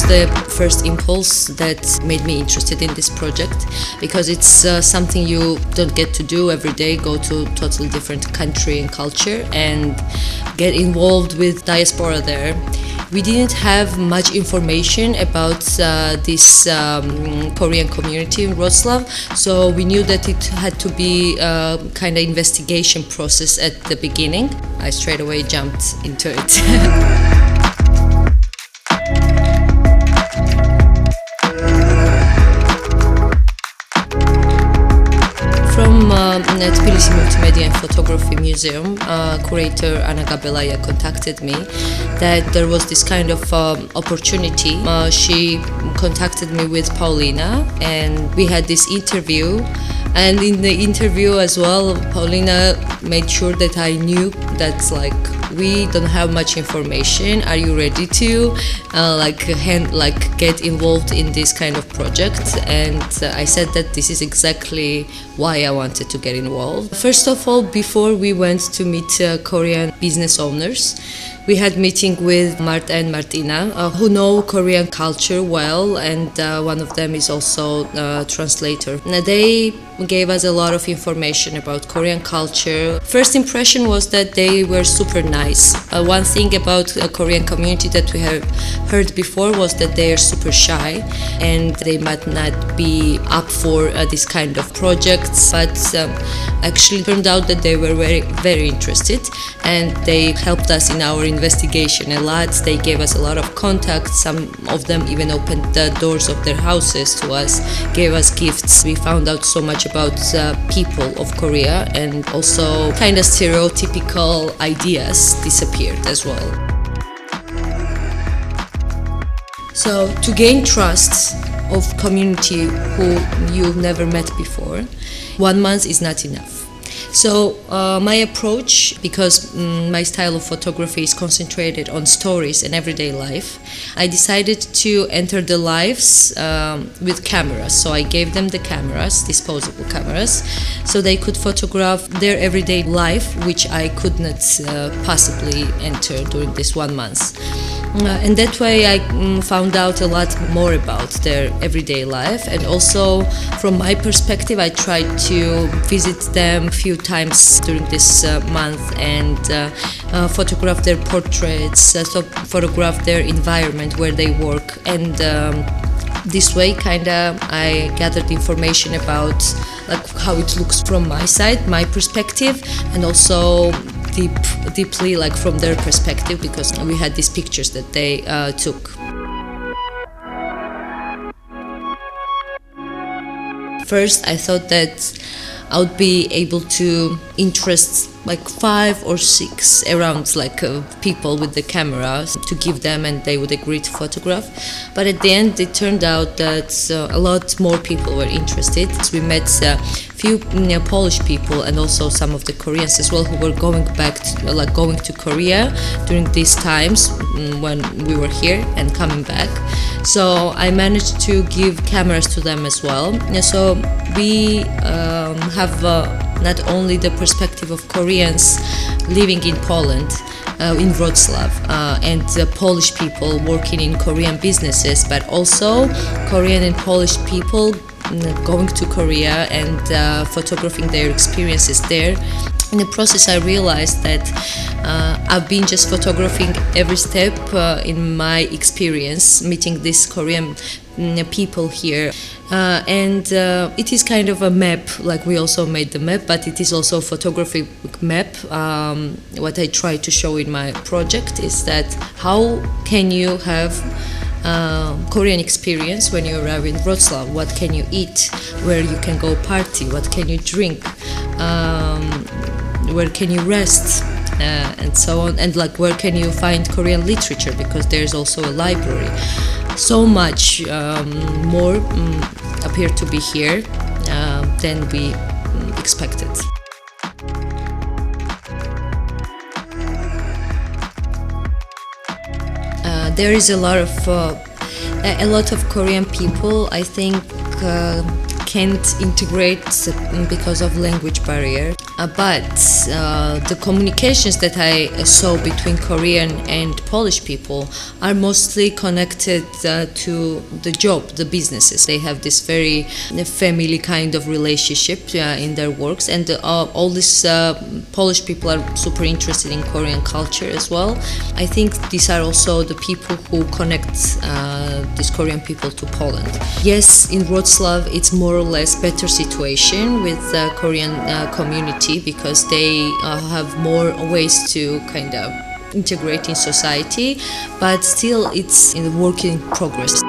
the first impulse that made me interested in this project, because it's something you don't get to do every day, go to totally different country and culture and get involved with diaspora there. We didn't have much information about this Korean community in Wrocław, so we knew that it had to be a kind of investigation process at the beginning. I straight away jumped into it. From Tbilisi Multimedia and Photography Museum, curator Anna Gabelaya contacted me that there was this kind of opportunity. She contacted me with Paulina and we had this interview. And in the interview as well, Paulina made sure that I knew that we don't have much information. Are you ready to get involved in this kind of project? And I said that this is exactly why I wanted to get involved. First of all, before we went to meet Korean business owners, we had meeting with Marta and Marina, who know Korean culture well, and one of them is also a translator. They gave us a lot of information about Korean culture. First impression was that they were super nice. One thing about a Korean community that we have heard before was that they are super shy and they might not be up for this kind of projects, but actually turned out that they were very, very interested and they helped us in our investigation a lot. They gave us a lot of contacts. Some of them even opened the doors of their houses to us, gave us gifts. We found out so much about people of Korea, and also kind of stereotypical ideas disappeared as well. So to gain trust of community who you've never met before, 1 month is not enough. So my approach, because my style of photography is concentrated on stories and everyday life, I decided to enter the lives with cameras. So I gave them the cameras, disposable cameras, so they could photograph their everyday life, which I could not possibly enter during this 1 month. And that way I found out a lot more about their everyday life, and also from my perspective I tried to visit them a few times during this month and photograph their portraits, so photograph their environment where they work, and this way I gathered information about how it looks from my side, my perspective, and also deeply from their perspective, because we had these pictures that they took. First, I thought that I would be able to interest 5 or 6 around people with the cameras to give them, and they would agree to photograph. But at the end it turned out that a lot more people were interested. We met a few Polish people and also some of the Koreans as well, who were going to Korea during these times when we were here and coming back. So I managed to give cameras to them as well. So we have not only the perspective of Koreans living in Poland, in Wrocław, and Polish people working in Korean businesses, but also Korean and Polish people going to Korea and photographing their experiences there. In the process I realized that I've been just photographing every step in my experience meeting these Korean people here, and it is kind of a map. We also made the map, but it is also a photographic map. What I try to show in my project is that how can you have Korean experience when you arrive in Wrocław? What can you eat? Where you can go party? What can you drink? Where can you rest? And so on. And where can you find Korean literature? Because there's also a library. So much more appear to be here than we expected. There is a lot of Korean people, I think, can't integrate because of language barrier. But the communications that I saw between Korean and Polish people are mostly connected to the job, the businesses. They have this very family kind of relationship in their works, and all these Polish people are super interested in Korean culture as well. I think these are also the people who connect these Korean people to Poland. Yes, in Wrocław it's more or less better situation with the Korean community because they have more ways to kind of integrate in society, but still it's in the work in progress.